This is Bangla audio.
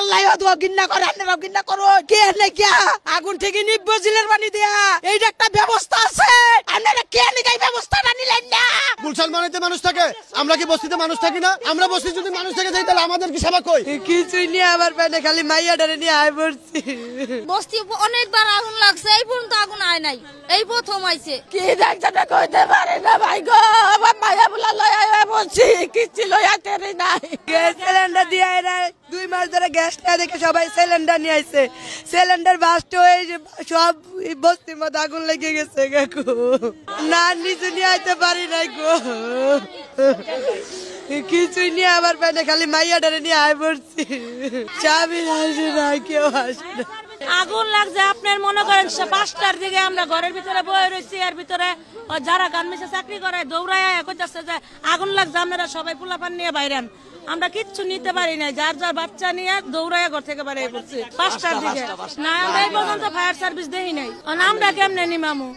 আল্লাহ ঘৃণা করে, আপনারাও ঘৃণা করো। কে নাকি আগুন থেকে নিব্বো জিলের পানি দেয়া, এইটা একটা ব্যবস্থা আছে। আপনারা কে নাকি এই ব্যবস্থাটা নিলেন না? গুলশান মানেতে মানুষ থাকে, আমরা কি বস্তিতে মানুষ থাকি না? আমরা বস্তি যদি মানুষ থেকে যাই তাহলে আমাদের কি সেবা কই? কিছুই নিয়ে আমার পেটে খালি মাইয়া ডরে নিয়ে আয় পড়ছি। বস্তি অনেকবার আগুন লাগছে, এই পর্যন্ত আগুন আয় নাই, এই প্রথম আইছে। কি দেখতে কইতে পারে না ভাই গো, আমার মায়া বুলা লয় আয় বলছি, কিচ্ছু লয় আতেরে নাই। গ্যাস সিলিন্ডার দিয়ে এরা 2 মাস ধরে গ্যাস না দেখে সবাই সিলিন্ডার নিয়ে আইছে। সিলিন্ডার বাস্ট হয়ে সব বস্তির মধ্যে আগুন লেগে গেছে গো। না নিচে নিয়ে আইতে পারি নাই গো, কিছুই নিয়ে আমার পেটে খালি মাইয়া ডরে নিয়ে আয় পড়ছি। চাবি আসে না, কেউ আসে না। আগুন লাগছে আপনার মনে করেন 5টার দিকে আমরা ঘরের ভিতরে বয়ে রয়েছি, এর ভিতরে যারা গার্মেন্টসে চাকরি করে দৌড়ায় কইতাছে যে আগুন লাগছে, আপনারা সবাই পোলাপান নিয়ে বাইরেন। আমরা কিচ্ছু নিতে পারি না, যার যার বাচ্চা নিয়ে দৌড়ায় ঘর থেকে বাইরে পড়ছি 5টার দিকে। না আমরা এই পর্যন্ত ফায়ার সার্ভিস দেই নাই, আমরা কেমনে নিমামু?